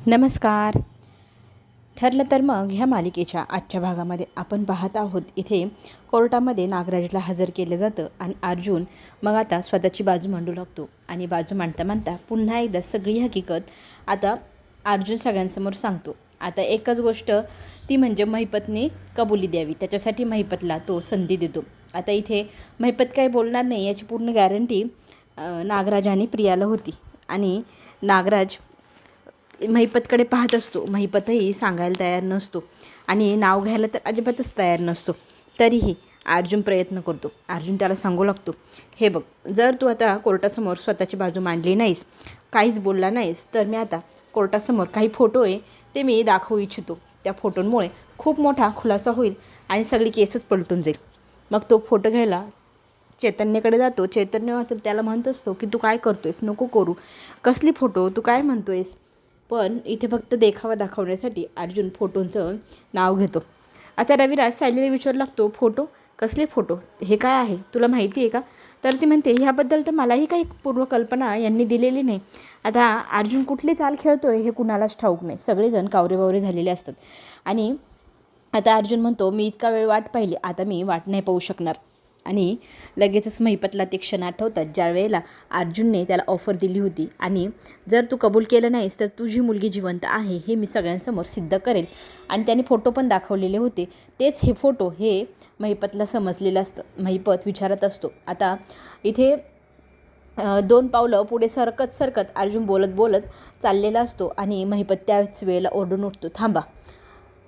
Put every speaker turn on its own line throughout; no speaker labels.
नमस्कार. ठरलं तर मग ह्या मालिकेच्या आजच्या भागामध्ये आपण पाहत आहोत. इथे कोर्टामध्ये नागराजला हजर केलं जातं आणि अर्जुन मग आता स्वतःची बाजू मांडू लागतो. आणि बाजू मांडता मांडता पुन्हा एकदा सगळी हकीकत आता अर्जुन सगळ्यांसमोर सांगतो. आता एकच गोष्ट ती म्हणजे महिपतने कबुली द्यावी, त्याच्यासाठी महिपतला तो संधी देतो. आता इथे महिपत काही बोलणार नाही याची पूर्ण गॅरंटी नागराज आणि प्रियाला होती. आणि नागराज महिपतकडे पाहत असतो. महिपतही सांगायला तयार नसतो आणि नाव घ्यायला तर अजिबातच तयार नसतो. तरीही अर्जुन प्रयत्न करतो. अर्जुन त्याला सांगू लागतो, हे बघ, जर तू आता कोर्टासमोर स्वतःची बाजू मांडली नाहीस, काहीच बोलला नाहीस, तर मी आता कोर्टासमोर काही फोटो आहे ते मी दाखवू इच्छितो. त्या फोटोंमुळे खूप मोठा खुलासा होईल आणि सगळी केसच पलटून जाईल. मग तो फोटो घ्यायला चैतन्यकडे जातो. चैतन्य वाचत त्याला म्हणत असतो की तू काय करतोयस, नको करू, कसली फोटो, तू काय म्हणतोयस. पण इथे फक्त देखावा दाखवण्यासाठी अर्जुन फोटोंचं नाव घेतो. आता रविराज सायलीला विचारू लागतो, फोटो, कसले फोटो, हे काय आहे, तुला माहिती आहे का. तर ती म्हणते, ह्याबद्दल तर मलाही काही पूर्वकल्पना यांनी दिलेली नाही. आता अर्जुन कुठली चाल खेळतोय हे कुणालाच ठाऊक नाही. सगळेजण कावरेबावरे झालेले असतात. आणि आता अर्जुन म्हणतो, मी इतका वेळ वाट पाहिली, आता मी वाट नाही पाहू शकणार. आणि लगेचच महिपतला ते क्षण आठवतात ज्या वेळेला अर्जुनने त्याला ऑफर दिली होती. आणि जर तू कबूल केलं नाहीस तर तुझी मुलगी जिवंत आहे हे मी सगळ्यांसमोर सिद्ध करेल. आणि त्याने फोटो पण दाखवलेले होते. तेच हे फोटो हे महिपतला समजलेलं असतं. महिपत विचारत असतो. आता इथे 2 पावलं पुढे सरकत सरकत अर्जुन बोलत बोलत चाललेला असतो. आणि महिपत त्याच वेळेला ओरडून उठतो, थांबा,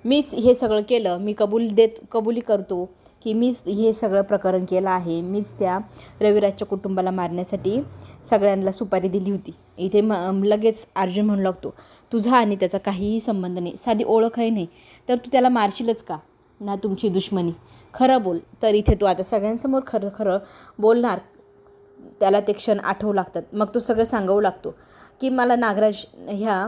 मीच हे सगळं केलं, मी कबुली करतो की मीच हे सगळं प्रकरण केलं आहे. मीच त्या रविराजच्या कुटुंबाला मारण्यासाठी सगळ्यांना सुपारी दिली होती. इथे लगेच अर्जुन म्हणू लागतो, तुझा आणि त्याचा काहीही संबंध नाही, साधी ओळखही नाही, तर तू त्याला मारशीलच का, ना तुमची दुश्मनी, खरं बोल. तर इथे तो आता सगळ्यांसमोर खरं खरं बोलणार. त्याला ते क्षण आठवू लागतात. मग तो सगळं सांगू लागतो की मला नागराज ह्या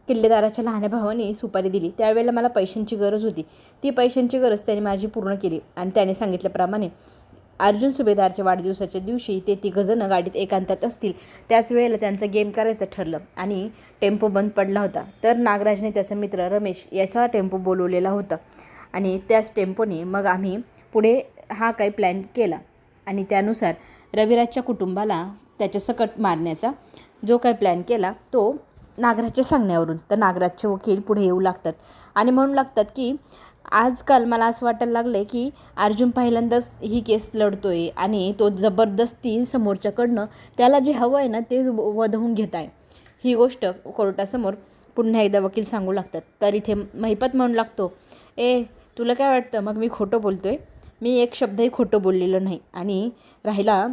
किल्लेदाराच्या लहान भावाने सुपारी दिली, त्यावेळेला मला पैशांची गरज होती. ती पैशांची गरज त्याने माझी पूर्ण केली. आणि त्याने सांगितल्याप्रमाणे अर्जुन सुभेदारच्या वाढदिवसाच्या दिवशी ते 3 जणं गाडीत एकांतात असतील. त्याच वेळेला त्यांचं गेम करायचं ठरलं आणि टेम्पो बंद पडला होता. तर नागराजने त्याचा मित्र रमेश याचा टेम्पो बोलवलेला होता. आणि त्याच टेम्पोने मग आम्ही पुढे हा काही प्लॅन केला. आणि त्यानुसार रविराजच्या कुटुंबाला त्याच्या सकट मारण्याचा जो काही प्लॅन केला तो नागराजच्या सांगण्यावरून. तर नागराजचे वकील पुढे येऊ लागतात आणि म्हणू लागतात की आजकाल मला असं वाटायला लागलं आहे की अर्जुन पहिल्यांदाच ही केस लढतो आहे आणि तो जबरदस्ती समोरच्याकडनं त्याला जे हवं आहे ना ते वधवून घेत आहे. ही गोष्ट कोर्टासमोर पुन्हा एकदा वकील सांगू लागतात. तर इथे महिपत म्हणू लागतो, तुला काय वाटतं मग मी खोटं बोलतो आहे, मी एक शब्दही खोटं बोललेलं नाही. आणि राहिला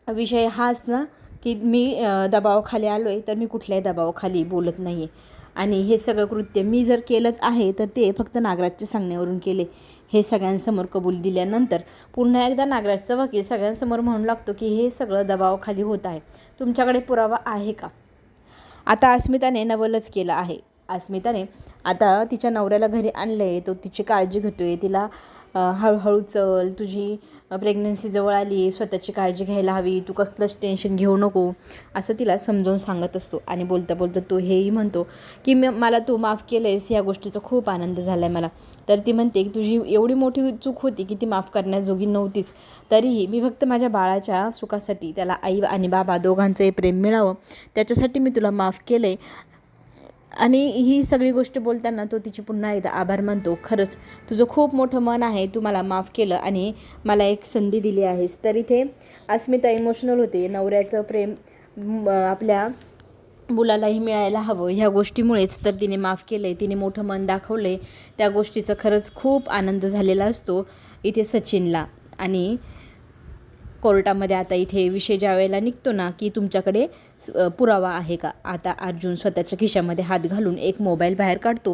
विषय हाच ना की मी दबावाखाली आलो आहे, तर मी कुठल्याही दबावाखाली बोलत नाही आहे. आणि हे सगळं कृत्य मी जर केलंच आहे तर ते फक्त नागराजच्या सांगण्यावरून केले. हे सगळ्यांसमोर कबूल दिल्यानंतर पुन्हा एकदा नागराजचा वकील सगळ्यांसमोर म्हणू लागतो की हे सगळं दबावाखाली होत आहे, तुमच्याकडे पुरावा आहे का. आता अस्मिताने नवलच केलं आहे. अस्मिताने आता तिच्या नवऱ्याला घरी आणलं आहे, तो तिची काळजी घेतो आहे, तिला हळूहळू चल, तुझी प्रेग्नन्सी जवळ आली, स्वतःची काळजी घ्यायला हवी, तू कसलंच टेन्शन घेऊ नको, असं तिला समजावून सांगत असतो. आणि बोलता बोलता तो हेही म्हणतो की मला तू माफ केलं आहेस, या गोष्टीचा खूप आनंद झाला आहे मला. तर ती म्हणते की तुझी एवढी मोठी चूक होती की ती माफ करण्याजोगी नव्हतीच, तरीही मी फक्त माझ्या बाळाच्या सुखासाठी, त्याला आई आणि बाबा दोघांचंही प्रेम मिळावं त्याच्यासाठी मी तुला माफ केलं आहे. आणि ही सगळी गोष्ट बोलताना तो तिची पुन्हा एकदा आभार मानतो. खरंच तुझं खूप मोठं मन आहे, तू मला माफ केलं आणि मला एक संधी दिली आहेस. तर इथे अस्मिता इमोशनल होते. नवऱ्याचं प्रेम आपल्या मुलालाही मिळायला हवं ह्या गोष्टीमुळेच तर तिने माफ केलं आहे, तिने मोठं मन दाखवलं आहे. त्या गोष्टीचा खरंच खूप आनंद झालेला असतो इथे सचिनला. आणि कोर्टामध्ये आता इथे विषय ज्या वेळेला निघतो ना की तुमच्याकडे पुरावा आहे का. आता अर्जुन स्वतःच्या खिशामध्ये हात घालून एक मोबाईल बाहेर काढतो.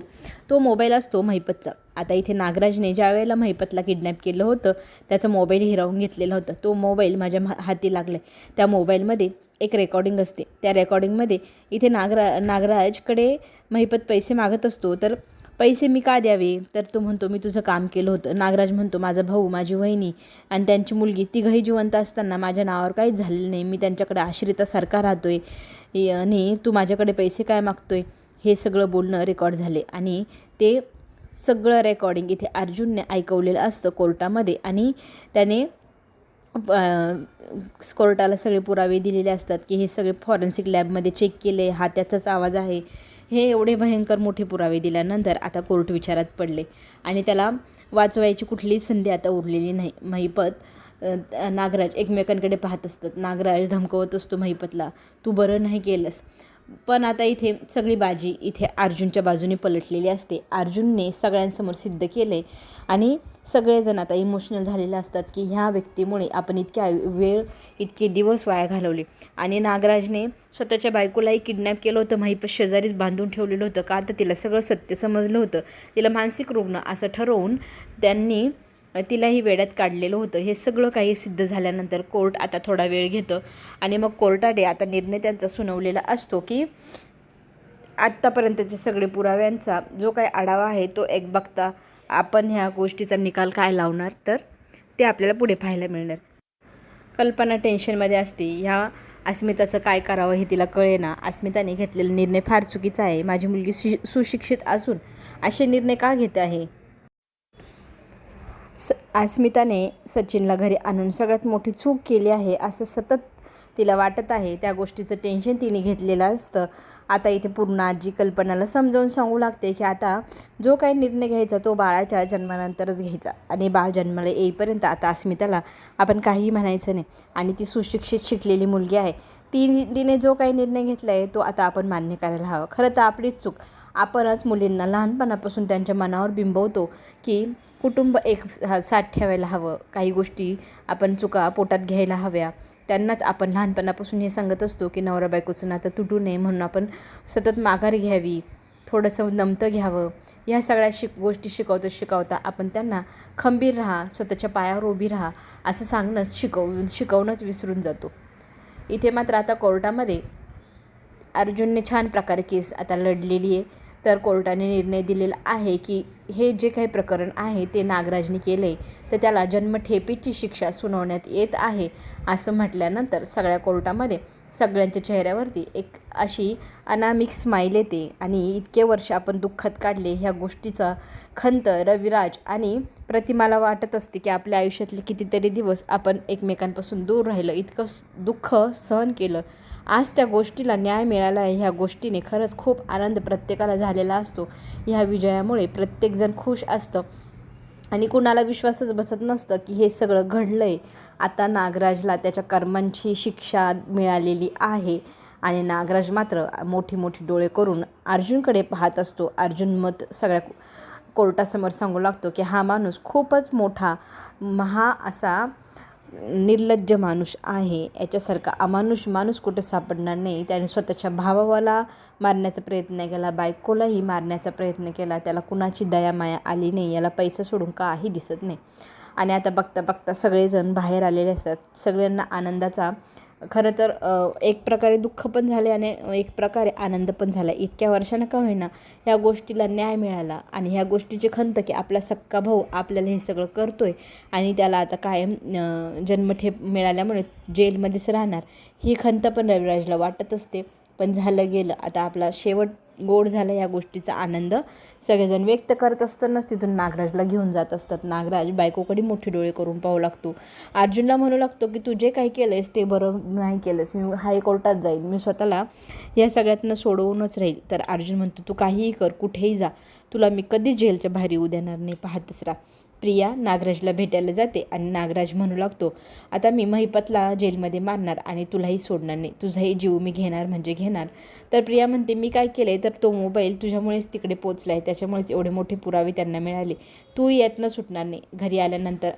तो मोबाईल असतो महिपतचा. आता इथे नागराजने ज्या वेळेला महिपतला किडनॅप केलं होतं त्याचा मोबाईल हिरावून घेतलेला होता. तो मोबाईल माझ्या हाती लागला. त्या मोबाईलमध्ये एक रेकॉर्डिंग असते. त्या रेकॉर्डिंगमध्ये इथे नागराजकडे महिपत पैसे मागत असतो. तर पैसे मी का द्यावे? तर तो म्हणतो मी तुझं काम केलं होतं. नागराज म्हणतो माझा भाऊ, माझी वहिनी आणि त्यांची मुलगी तिघंही जिवंत असताना माझ्या नावावर काहीच झालेलं नाही. मी त्यांच्याकडे आश्रितासारखा राहतोय आणि तू माझ्याकडे पैसे काय मागतोय? हे सगळं बोलणं रेकॉर्ड झाले आणि ते सगळं रेकॉर्डिंग इथे अर्जुनने ऐकवलेलं असतं कोर्टामध्ये आणि त्याने कोर्टाला सगळे पुरावे दिलेले असतात की हे सगळे फॉरेन्सिक लॅबमध्ये चेक केले, हा त्याचाच आवाज आहे. हे एवढे भयंकर मोठे पुरावे दिल्यानंतर आता कोर्ट विचारात पडले आणि त्याला वाचवायची कुठलीच संधी आता उरलेली नाही. महिपत नागराज एकमेकांकडे पाहत असतात. नागराज धमकवत असतो महिपतला, तू बरं नाही केलंस. पण आता इथे सगळी बाजी इथे अर्जुनच्या बाजूने पलटलेली असते. अर्जुनने सगळ्यांसमोर सिद्ध केले आणि सगळेजण आता इमोशनल झालेले असतात की ह्या व्यक्तीमुळे आपण इतके दिवस वाया घालवले. आणि नागराजने स्वतःच्या बायकोलाही किडनॅप केलं होतं, महिपत शेजारीच बांधून ठेवलेलं होतं का तर तिला सगळं सत्य समजलं होतं. तिला मानसिक रुग्ण असं ठरवून त्यांनी तिलाही वेड्यात काढलेलं होतं. हे सगळं काही सिद्ध झाल्यानंतर कोर्ट आता थोडा वेळ घेतं आणि मग कोर्टाने आता निर्णय त्यांचा सुनावलेला असतो की आत्तापर्यंतचे सगळे पुराव्यांचा जो काही आढावा आहे तो एक बघता आपण ह्या गोष्टीचा निकाल काय लावणार तर ते आपल्याला पुढे पाहायला मिळणार. कल्पना टेन्शनमध्ये असते. ह्या अस्मिताचं काय करावं हे तिला कळेना. अस्मिताने घेतलेला निर्णय फार चुकीचा आहे. माझी मुलगी सुशिक्षित असून असे निर्णय का घेते आहे? अस्मिताने सचिनला घरी आणून सगळ्यात मोठी चूक केली आहे असं सतत तिला वाटत आहे. त्या गोष्टीचं टेन्शन तिने घेतलेलं असतं. आता इथे पूर्ण आजी कल्पनाला समजावून सांगू लागते की आता जो काही निर्णय घ्यायचा तो बाळाच्या जन्मानंतरच घ्यायचा आणि बाळ जन्माला येईपर्यंत आता अस्मिताला आपण काहीही म्हणायचं नाही. आणि ती सुशिक्षित शिकलेली मुलगी आहे. तिने जो काही निर्णय घेतला आहे तो आता आपण मान्य करायला हवा. खरं तर आपलीच चूक. आपणच मुलींना लहानपणापासून त्यांच्या मनावर बिंबवतो की कुटुंब एक साथ ठेवायला हवं, काही गोष्टी आपण चुका पोटात घ्यायला हव्या. त्यांनाच आपण लहानपणापासून हे सांगत असतो की नवरा बायकोचं नातं तुटू नये म्हणून आपण सतत माघार घ्यावी, थोडंसं नमतं घ्यावं. ह्या सगळ्या गोष्टी शिकवता आपण त्यांना खंबीर राहा, स्वतःच्या पायावर उभी राहा असं शिकवणंच विसरून जातो. इथे मात्र आता कोर्टामध्ये अर्जुनने छान प्रकारे केस आता लढलेली आहे. तर कोर्टाने निर्णय दिलेला आहे की हे जे काही प्रकरण आहे ते नागराजने केले तर त्याला जन्मठेपेची शिक्षा सुनावण्यात येत आहे असं म्हटल्यानंतर सगळ्या कोर्टामध्ये सगळ्यांच्या चेहऱ्यावरती एक अशी अनामिक स्माईल येते. आणि इतके वर्ष आपण दुःखात काढले ह्या गोष्टीचा खंत रविराज आणि प्रतिमाला वाटत असते की आपल्या आयुष्यातले कितीतरी दिवस आपण एकमेकांपासून दूर राहिलं, इतकं दुःख सहन केलं, आज त्या गोष्टीला न्याय मिळाला आहे. ह्या गोष्टीने खरंच खूप आनंद प्रत्येकाला झालेला असतो. ह्या विजयामुळे प्रत्येकजण खुश असतं आणि कुणाला विश्वासच बसत नसतं की हे सगळं घडलं आहे. आता नागराजला त्याच्या कर्मांची शिक्षा मिळालेली आहे आणि नागराज मात्र मोठी मोठी डोळे करून अर्जुनकडे पाहत असतो. अर्जुन मत सगळ्या कोर्टासमोर सांगू लागतो की हा माणूस खूपच मोठा असा निर्लज्ज माणूस आहे. याच्यासारखा अमानुष माणूस कुठे सापडणार नाही. त्याने स्वतःच्या भावाला मारण्याचा प्रयत्न केला, बायकोलाही मारण्याचा प्रयत्न केला. त्याला कुणाची दयामाया आली नाही. याला पैसा सोडून काही दिसत नाही. आणि आता बघता बघता सगळेजण बाहेर आलेले असतात. सगळ्यांना आनंदाचा खरं तर एक प्रकारे दुःख पण झाले आणि एक प्रकारे आनंद पण झाला. इतक्या वर्षानं का होईना ह्या गोष्टीला न्याय मिळाला आणि ह्या गोष्टीची खंत की आपला सक्का भाऊ आपल्याला हे सगळं करतोय आणि त्याला आता कायम जन्मठेप मिळाल्यामुळे जेलमध्येच राहणार ही खंत पण रविराजला वाटत असते. पण झालं गेलं. आता आपला शेवट गोड झाला. या गोष्टीचा आनंद सगळेजण व्यक्त करत असतानाच तिथून नागराजला घेऊन जात असतात. नागराज बायकोकडे मोठे डोळे करून पाहू लागतो. अर्जुनला म्हणू लागतो की तू जे काही केलंयस ते बरं नाही केलंस, मी हायकोर्टात जाईल, मी स्वतःला या सगळ्यातनं सोडवूनच राहील. तर अर्जुन म्हणतो तू काहीही कर, कुठेही जा, तुला मी कधीच जेलच्या बाहेर येऊ देणार नाही, पाहतच राहा. प्रिया नागराजला भेटायला जाते आणि नागराज म्हणू लागतो आता मी महिपतला जेलमध्ये मारणार आणि तुलाही सोडणार नाही, तुझाही जीव मी घेणार म्हणजे घेणार. तर प्रिया म्हणते मी काय केलं तर तो मोबाईल तुझ्यामुळेच तिकडे पोचला आहे, त्याच्यामुळेच एवढे मोठे पुरावे त्यांना मिळाले, तू यातनं सुटणार नाही. घरी आल्यानंतर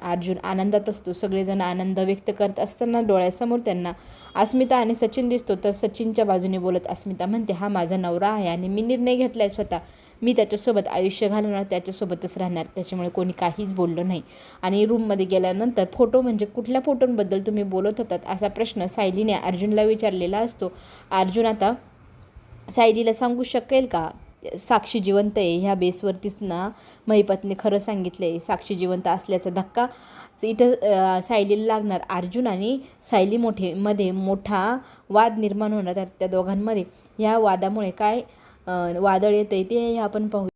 अर्जुन आनंदात असतो. सगळेजण आनंद व्यक्त करत असताना डोळ्यासमोर त्यांना अस्मिता आणि सचिन दिसतो. तर सचिनच्या बाजूने बोलत अस्मिता म्हणते हा माझा नवरा आहे आणि मी निर्णय घेतला आहे स्वतः, मी त्याच्यासोबत आयुष्य घालवणार, त्याच्यासोबतच राहणार, त्याच्यामुळे कोणी काहीच बोललं नाही. आणि रूममध्ये गेल्यानंतर फोटो म्हणजे कुठल्या फोटोंबद्दल तुम्ही बोलत होतात असा प्रश्न सायलीने अर्जुनला विचारलेला असतो. अर्जुन आता सायलीला सांगू शकेल का साक्षी जिवंत आहे ह्या बेसवरतीच ना महिपतने खरं सांगितले. साक्षी जिवंत असल्याचा धक्का इथं सायलीला लागणार. अर्जुन आणि सायली मध्ये मोठा वाद निर्माण होणार. त्या दोघांमध्ये ह्या वादामुळे काय वादळ येतं ते आपण पाहू.